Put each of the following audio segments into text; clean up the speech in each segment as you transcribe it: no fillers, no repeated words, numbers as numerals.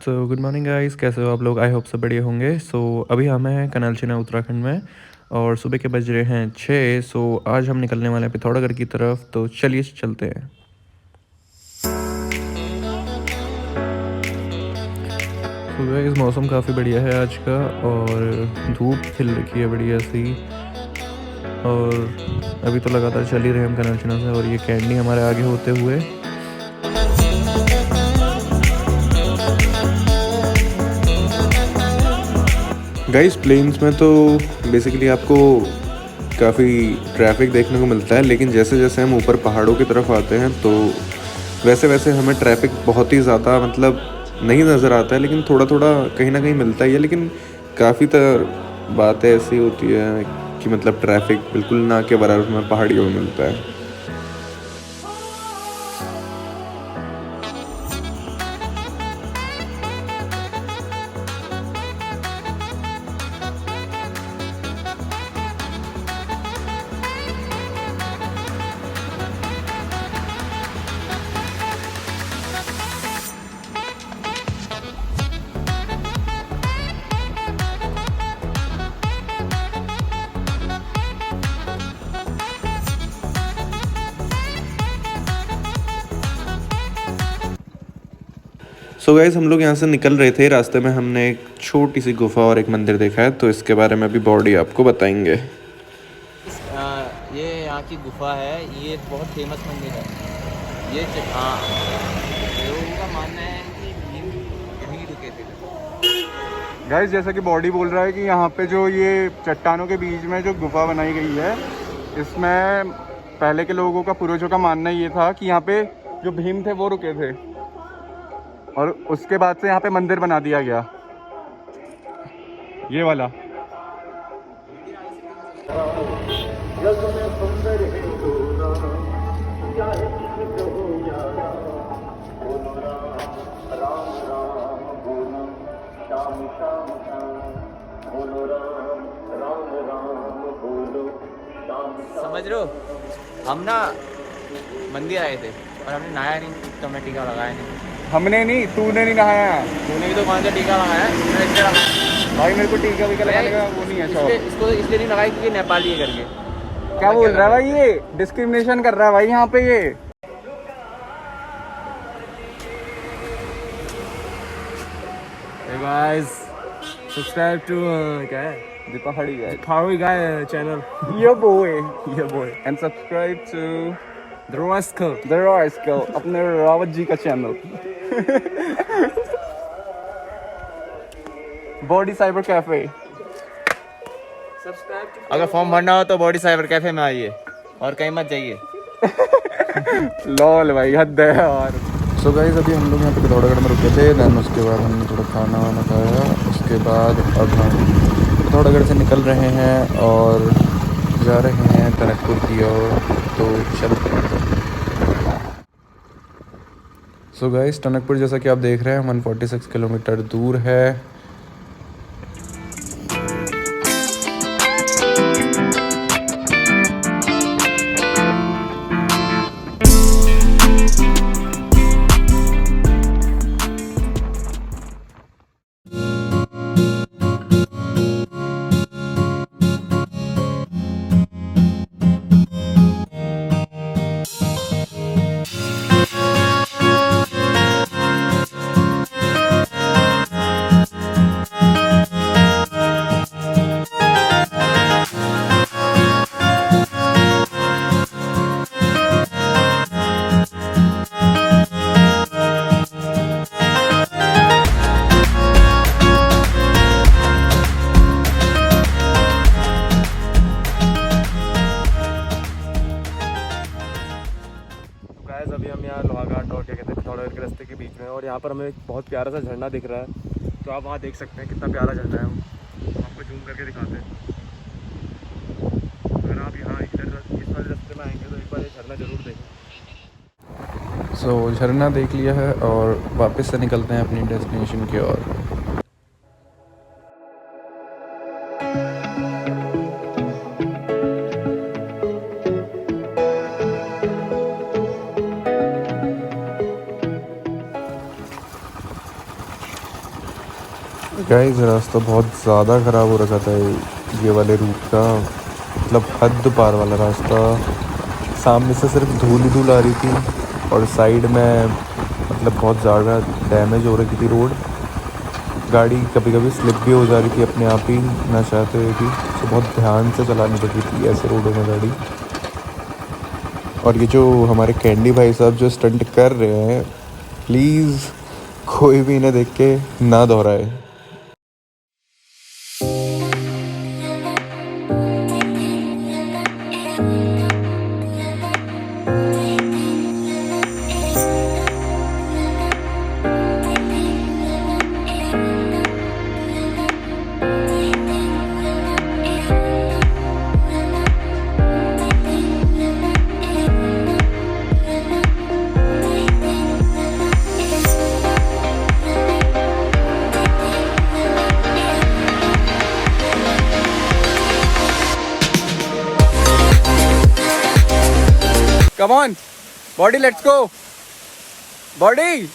Good morning guys, कैसे हो आप लोग? आई होप सब बढ़िया होंगे। अभी हम हैं कनालचीना उत्तराखंड में और सुबह के बज रहे हैं 6। आज हम निकलने वाले हैं पिथौरागढ़ की तरफ, तो चलिए चलते हैं। गाइस मौसम काफ़ी बढ़िया है आज का और धूप खिल रखी है बढ़िया सी। और अभी तो लगातार चल ही रहे हैं हम कनालचीना से, और ये कैंडी हमारे आगे होते हुए। गाइस प्लेन्स में तो बेसिकली आपको काफ़ी ट्रैफिक देखने को मिलता है, लेकिन जैसे जैसे हम ऊपर पहाड़ों की तरफ आते हैं तो वैसे वैसे हमें ट्रैफिक बहुत ही ज़्यादा मतलब नहीं नज़र आता है, लेकिन थोड़ा थोड़ा कहीं ना कहीं मिलता ही है। लेकिन काफ़ी बातें ऐसी होती है कि मतलब ट्रैफिक बिल्कुल ना के बराबर में पहाड़ियों में मिलता है। गाइस हम लोग यहाँ से निकल रहे थे, रास्ते में हमने एक छोटी सी गुफा और एक मंदिर देखा है, तो इसके बारे में अभी बॉडी आपको बताएंगे। ये यहाँ की गुफा है, ये बहुत फेमस मंदिर है। ये लोगों का मानना है कि भीम यहीं रुके थे। गाइस जैसा कि बॉडी बोल रहा है कि यहाँ पे जो ये चट्टानों के बीच में जो गुफा बनाई गई है, इसमें पहले के लोगों का, पूर्वजों का मानना ये था कि यहाँ पे जो भीम थे वो रुके थे, और उसके बाद से यहाँ पे मंदिर बना दिया गया, ये वाला। समझ रहे हो, हम ना मंदिर आए थे और हमने नहाया नहीं, तो हमने टीका लगाया नहीं। हमने नहीं, तूने नहीं नहाया। तूने भी तो कौन सा टीका लगाया? मैंने इसलिए लगाया। भाई मेरे को टीका वीका लगाने का वो नहीं है शौक। इसको इसलिए नहीं लगाई क्योंकि नेपाली है करके। क्या बोल रहा है भाई? ये डिस्क्रिमिनेशन कर रहा है भाई यहाँ पे ये। Hey guys, subscribe to क्या है? दीपावली गाय, Power Guy channel. ये boy, Yeah boy. And subscribe to The Rascal. The rascal, अपने रावत जी का चैनल। बॉडी साइबर कैफे। अगर फॉर्म भरना हो तो बॉडी साइबर कैफे में आइए और कहीं मत जाइए। लॉल भाई, हद है यार। गाइस अभी हम लोग यहाँ पे पिथौरागढ़ में रुके थे, देन उसके बाद हमने थोड़ा खाना वाना खाया। उसके बाद अब हम पिथौरागढ़ से निकल रहे हैं और जा रहे हैं टनकपुर की ओर, तो चलते हैं। गाइस टनकपुर जैसा कि आप देख रहे हैं 146 किलोमीटर दूर है। अभी हम यहाँ लोहाघाट और क्या कहते हैं पिथौरागढ़ के रास्ते के बीच में, और यहाँ पर हमें एक बहुत प्यारा सा झरना दिख रहा है। तो आप वहाँ देख सकते हैं कितना प्यारा झरना है। हम आपको जूम करके दिखाते हैं। अगर आप यहाँ इधर इस वाले रास्ते में आएंगे तो एक बार ये झरना ज़रूर देखें। झरना देख लिया है और वापस से निकलते हैं अपनी डेस्टिनेशन की ओर। गाइस रास्ता बहुत ज़्यादा ख़राब हो रखा था ये वाले रूट का, मतलब हद पार वाला रास्ता। सामने से सिर्फ धूल ही धूल आ रही थी और साइड में मतलब बहुत ज़्यादा डैमेज हो रखी थी रोड। गाड़ी कभी कभी स्लिप भी हो जा रही थी अपने आप ही ना चाहते हुए भी, तो बहुत ध्यान से चलानी पड़ रही थी ऐसे रोडों में गाड़ी। और ये जो हमारे कैंडी भाई साहब जो स्टंट कर रहे हैं, प्लीज़ कोई भी इन्हें देख के ना दोहराए। Come on body, let's go body.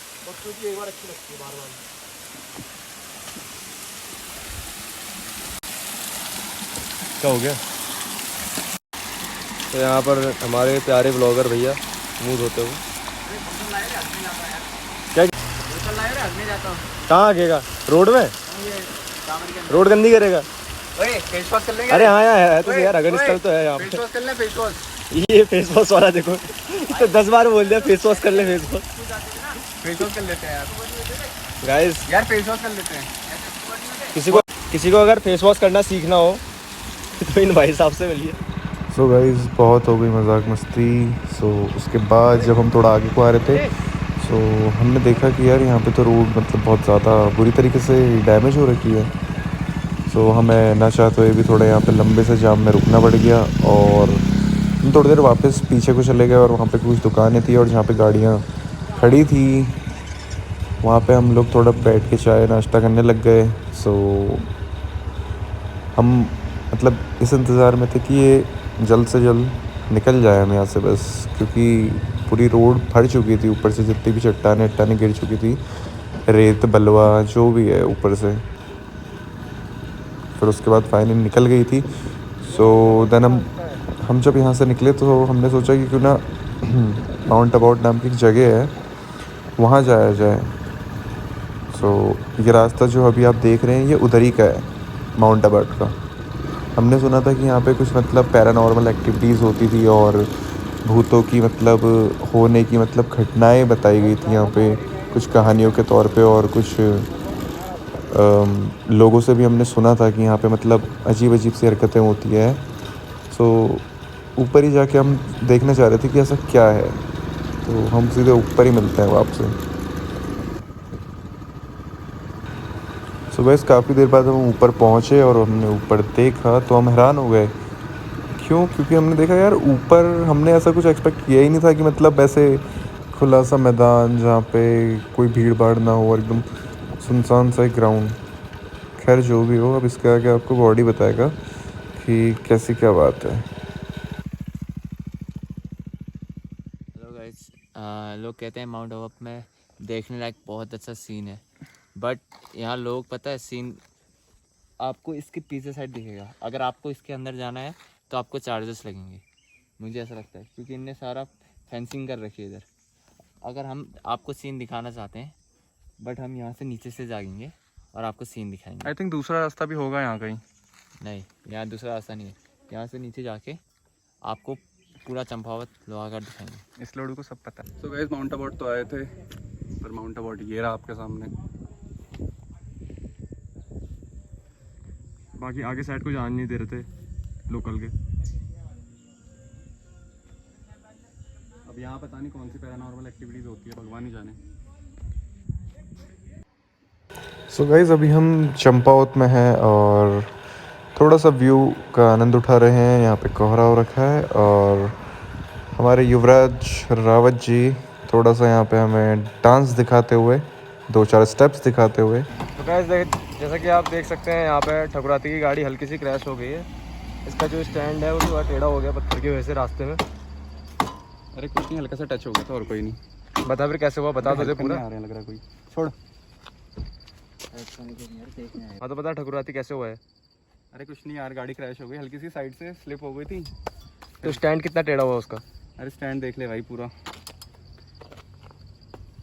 क्या हो गया? तो यहाँ पर हमारे प्यारे ब्लॉगर भैया मुँह धोते हुए। क्या कहाँ आगेगा? रोड में? रोड गंदी करेगा? फेस वॉश कर लेंगे। अरे हाँ यार है तो यार, अगर स्थल तो है यहाँ पे। फेस वॉश कर ले, फेस वॉश। ये फेस वॉश वाला देखो, तो 10 बार बोल दिया फेस वॉश कर ले, फेस वॉश। फेस वॉश कर लेते हैं यार गाइस यार फेस वॉश कर लेते हैं। किसी को अगर फेस वॉश करना सीखना हो तो इन भाई साहब से मिलिए। सो गाइस बहुत हो गई मजाक मस्ती। सो उसके बाद जब हम थोड़ा आगे को आ रहे थे, सो हमने देखा कि यार यहाँ पे तो रोड मतलब बहुत ज़्यादा बुरी तरीके से डैमेज हो रखी है। सो हमें ना चाहते हुए भी थोड़ा यहाँ पे लंबे से जाम में रुकना पड़ गया और हम थोड़ी देर वापस पीछे को चले गए और वहाँ पे कुछ दुकानें थी और जहाँ पे गाड़ियाँ खड़ी थी वहाँ पे हम लोग थोड़ा बैठ के चाय नाश्ता करने लग गए। सो हम मतलब इस इंतज़ार में थे कि ये जल्द से जल्द निकल जाए हम यहाँ से बस, क्योंकि पूरी रोड भर चुकी थी ऊपर से, जितनी भी चट्टानें गिर चुकी थी, रेत बलवा जो भी है ऊपर से। फिर उसके बाद फाइनली निकल गई थी। सो देन हम जब यहाँ से निकले तो हमने सोचा कि क्यों ना माउंट अबाउट नाम की एक जगह है वहाँ जाया जाए। सो ये रास्ता जो अभी आप देख रहे हैं ये उधर ही का है, माउंट अबाउट का। हमने सुना था कि यहाँ पे कुछ मतलब पैरानॉर्मल एक्टिविटीज़ होती थी और भूतों की मतलब होने की मतलब घटनाएं बताई गई थी यहाँ पे कुछ कहानियों के तौर पे, और कुछ लोगों से भी हमने सुना था कि यहाँ पे मतलब अजीब अजीब सी हरकतें होती है। सो ऊपर ही जाके हम देखना चाह रहे थे कि ऐसा क्या है, तो हम सीधे ऊपर ही मिलते हैं आपसे। सो गाइस काफ़ी देर बाद हम ऊपर पहुँचे और हमने ऊपर देखा तो हम हैरान हो गए। क्यों? क्योंकि हमने देखा यार ऊपर हमने ऐसा कुछ एक्सपेक्ट किया ही नहीं था कि मतलब ऐसे खुला सा मैदान जहाँ पे कोई भीड़ भाड़ ना हो और एकदम सुनसान सा एक ग्राउंड। खैर जो भी हो, अब इसके आगे आपको बॉडी बताएगा कि कैसी क्या बात है। हेलो गाइस, लोग कहते हैं माउंट आबू में देखने लायक बहुत अच्छा सीन है, बट यहाँ लोग पता है सीन आपको इसके पीछे साइड दिखेगा। अगर आपको इसके अंदर जाना है तो आपको चार्जेस लगेंगे, मुझे ऐसा लगता है, क्योंकि इनने सारा फेंसिंग कर रखी है इधर। अगर हम आपको सीन दिखाना चाहते हैं, बट हम यहाँ से नीचे से जाएंगे और आपको सीन दिखाएंगे। आई थिंक दूसरा रास्ता भी होगा यहाँ कहीं। नहीं, यहाँ दूसरा रास्ता नहीं है। यहाँ से नीचे जाके आपको पूरा चंपावत लोहागढ़ दिखाएंगे। इस लोगों को सब पता है। तो गाइस माउंट अबाउट तो आए थे, पर माउंट अबाउट ये रहा आपके सामने। बाकी आगे साइड को जान नहीं दे रहे थे लोकल के। अब यहाँ पता नहीं कौन सी पैरानॉर्मल एक्टिविटीज़ होती है, भगवान ही जाने। सो गाइस अभी हम चंपावत में हैं और थोड़ा सा व्यू का आनंद उठा रहे हैं। यहाँ पे कोहरा हो रखा है और हमारे युवराज रावत जी थोड़ा सा यहाँ पे हमें डांस दिखाते हुए, 2-4 स्टेप्स दिखाते हुए। तो गाइस जैसा कि आप देख सकते हैं यहाँ पे ठकुराती की गाड़ी हल्की सी क्रैश हो गई है। इसका जो स्टैंड है वो थोड़ा टेढ़ा हो गया पत्थर की वजह से रास्ते में। अरे कुछ नहीं, हल्का सा टच हो गया था और कोई नहीं। बता फिर कैसे हुआ, बता दो पूरा। आ रहे हैं लग रहा है कोई। छोड़ हाँ तो बता ठकुराती कैसे हुआ है? अरे कुछ नहीं यार, गाड़ी क्रैश हो गई, हल्की सी साइड से स्लिप हो गई थी। तो स्टैंड कितना टेढ़ा हुआ उसका? अरे स्टैंड देख ले भाई पूरा,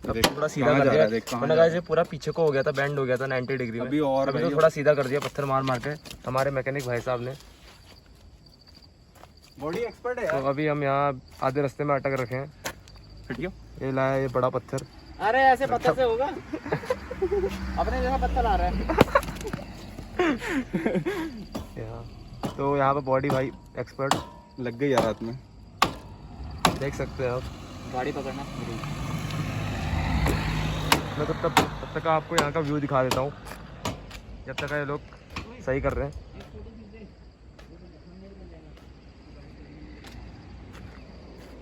थोड़ा सीधा कर दिया, वरना गाइस ये पूरा पीछे को हो गया था, बैंड हो गया था 90 डिग्री में। अभी और अभी भाई तो थोड़ा सीधा कर दिया पत्थर मार मार के हमारे मैकेनिक भाई साहब ने। बॉडी एक्सपर्ट है तो यार। अभी हम यहाँ आधे रास्ते में अटक रखे हैं। हटियो। ये लाया ये बड़ा पत्थर। अरे ऐसे पत्थर से होगा? अपने जैसा पत्थर आ रहा है। यहाँ तो यहाँ पे बॉडी भाई एक्सपर्ट लग गई यार हाथ में, देख सकते हैं आप। गाड़ी पकड़ना। मैं तब तक आपको यहाँ का व्यू दिखा देता हूँ जब तक ये लोग सही कर रहे हैं।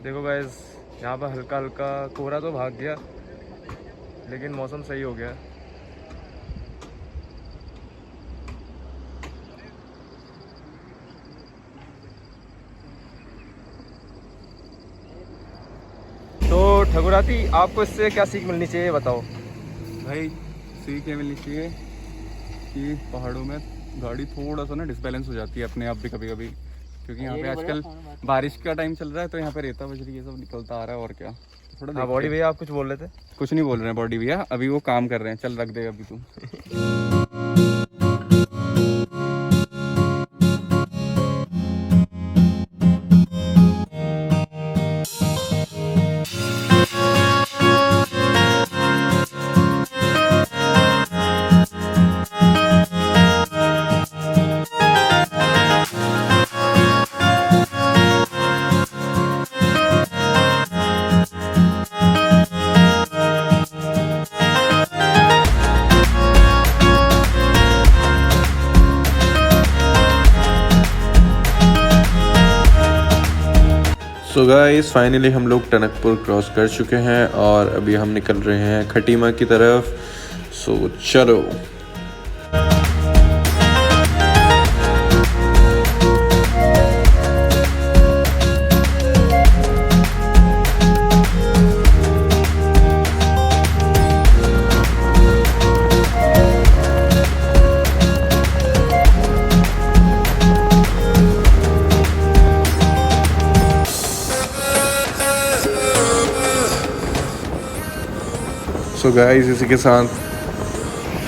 देखो गाइस यहाँ पर हल्का हल्का कोहरा तो भाग गया, लेकिन मौसम सही हो गया। तो ठकुराती आपको इससे क्या सीख मिलनी चाहिए बताओ? भाई सीख ये मिलनी चाहिए कि पहाड़ों में गाड़ी थोड़ा सा ना डिसबैलेंस हो जाती है अपने आप भी कभी कभी, क्योंकि यहाँ पे आजकल बारिश का टाइम चल रहा है, तो यहाँ पे रेता बजरी ये सब निकलता आ रहा है। और क्या थोड़ा हाँ बॉडी भैया आप कुछ बोल रहे थे? कुछ नहीं बोल रहे हैं बॉडी भैया, अभी वो काम कर रहे हैं। चल रख दे अभी तू। सो गाइस फाइनली हम लोग टनकपुर क्रॉस कर चुके हैं और अभी हम निकल रहे हैं खटीमा की तरफ। सो चलो। सो गाइस इसी के साथ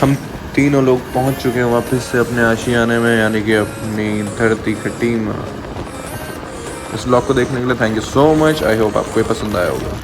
हम तीनों लोग पहुंच चुके हैं वापस से अपने आशियाने में, यानी कि अपनी धरती खटीमा। इस व्लॉग को देखने के लिए thank you so much. I hope आपको ये पसंद आया होगा।